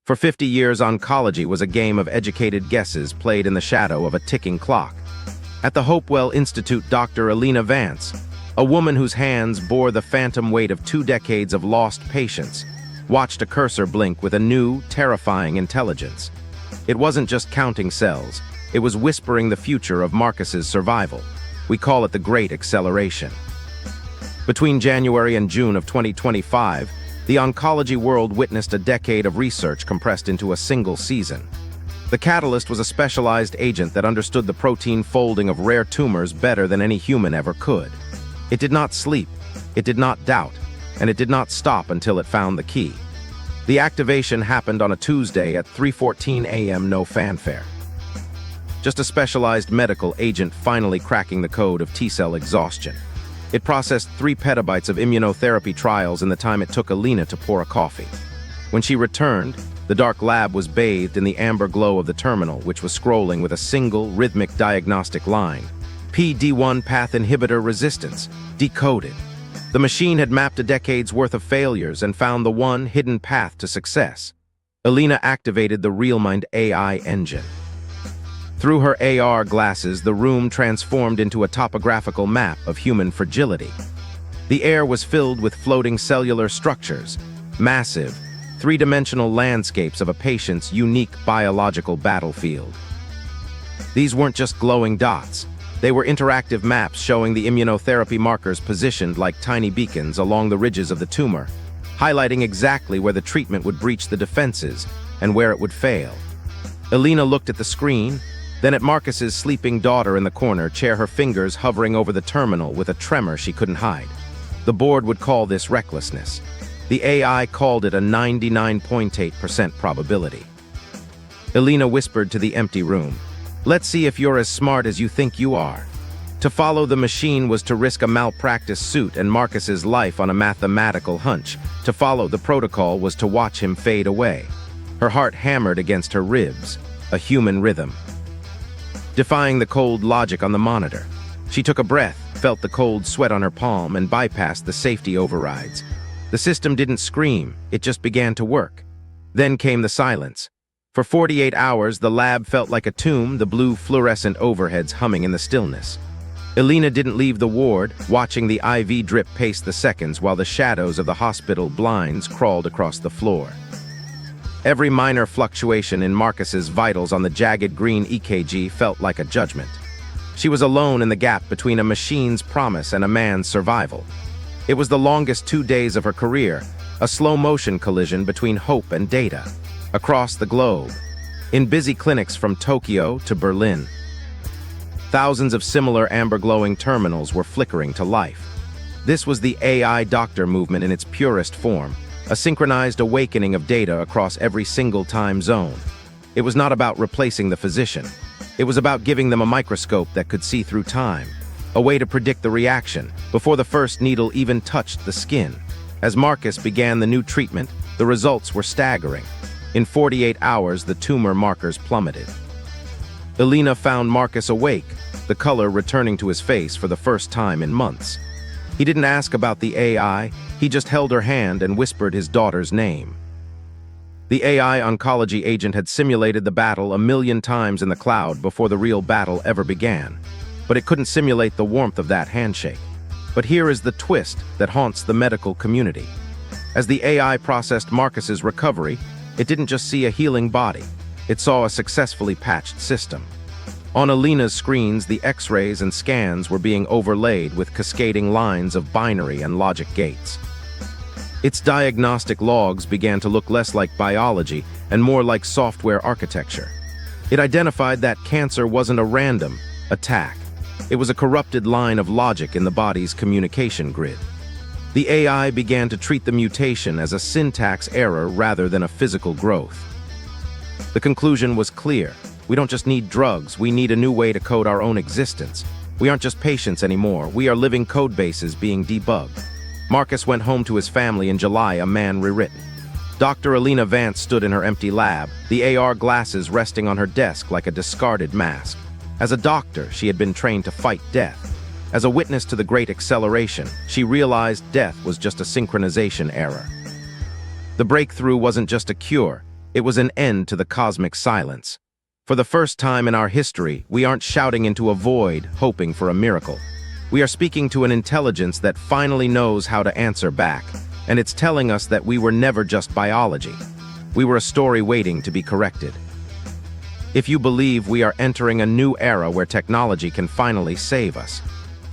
For 50 years, oncology was a game of educated guesses played in the shadow of a ticking clock. At the Hopewell Institute, Dr. Alina Vance, a woman whose hands bore the phantom weight of 2 decades of lost patients, watched a cursor blink with a new, terrifying intelligence. It wasn't just counting cells, it was whispering the future of Marcus's survival. We call it the Great Acceleration. Between January and June of 2025, the oncology world witnessed a decade of research compressed into a single season. The catalyst was a specialized agent that understood the protein folding of rare tumors better than any human ever could. It did not sleep, it did not doubt, and it did not stop until it found the key. The activation happened on a Tuesday at 3:14 a.m., no fanfare. Just a specialized medical agent finally cracking the code of T-cell exhaustion. It processed 3 petabytes of immunotherapy trials in the time it took Alina to pour a coffee. When she returned, the dark lab was bathed in the amber glow of the terminal, which was scrolling with a single, rhythmic diagnostic line. PD-1 path inhibitor resistance, decoded. The machine had mapped a decade's worth of failures and found the one hidden path to success. Alina activated the RealMind AI engine. Through her AR glasses, the room transformed into a topographical map of human fragility. The air was filled with floating cellular structures, massive, 3-dimensional landscapes of a patient's unique biological battlefield. These weren't just glowing dots. They were interactive maps showing the immunotherapy markers positioned like tiny beacons along the ridges of the tumor, highlighting exactly where the treatment would breach the defenses and where it would fail. Alina looked at the screen, then at Marcus's sleeping daughter in the corner, her fingers hovering over the terminal with a tremor she couldn't hide. The board would call this recklessness. The AI called it a 99.8% probability. Alina whispered to the empty room, "Let's see if you're as smart as you think you are." To follow the machine was to risk a malpractice suit and Marcus's life on a mathematical hunch. To follow the protocol was to watch him fade away. Her heart hammered against her ribs, a human rhythm. Defying the cold logic on the monitor, she took a breath, felt the cold sweat on her palm, and bypassed the safety overrides. The system didn't scream, it just began to work. Then came the silence. For 48 hours, the lab felt like a tomb, the blue fluorescent overheads humming in the stillness. Alina didn't leave the ward, watching the IV drip pace the seconds while the shadows of the hospital blinds crawled across the floor. Every minor fluctuation in Marcus's vitals on the jagged green EKG felt like a judgment. She was alone in the gap between a machine's promise and a man's survival. It was the longest 2 days of her career, a slow-motion collision between hope and data. Across the globe, in busy clinics from Tokyo to Berlin, thousands of similar amber-glowing terminals were flickering to life. This was the AI doctor movement in its purest form, a synchronized awakening of data across every single time zone. It was not about replacing the physician. It was about giving them a microscope that could see through time, a way to predict the reaction before the first needle even touched the skin. As Marcus began the new treatment, the results were staggering. In 48 hours, the tumor markers plummeted. Alina found Marcus awake, the color returning to his face for the first time in months. He didn't ask about the AI, he just held her hand and whispered his daughter's name. The AI oncology agent had simulated the battle 1,000,000 times in the cloud before the real battle ever began. But it couldn't simulate the warmth of that handshake. But here is the twist that haunts the medical community. As the AI processed Marcus's recovery, it didn't just see a healing body, it saw a successfully patched system. On Alina's screens, the X-rays and scans were being overlaid with cascading lines of binary and logic gates. Its diagnostic logs began to look less like biology and more like software architecture. It identified that cancer wasn't a random attack. It was a corrupted line of logic in the body's communication grid. The AI began to treat the mutation as a syntax error rather than a physical growth. The conclusion was clear. We don't just need drugs, we need a new way to code our own existence. We aren't just patients anymore, we are living code bases being debugged. Marcus went home to his family in July, a man rewritten. Dr. Alina Vance stood in her empty lab, the AR glasses resting on her desk like a discarded mask. As a doctor, she had been trained to fight death. As a witness to the Great Acceleration, she realized death was just a synchronization error. The breakthrough wasn't just a cure, It was an end to the cosmic silence. For the first time in our history, we aren't shouting into a void, hoping for a miracle. We are speaking to an intelligence that finally knows how to answer back, and it's telling us that we were never just biology. We were a story waiting to be corrected. If you believe we are entering a new era where technology can finally save us,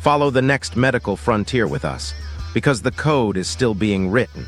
follow the next medical frontier with us, because the code is still being written.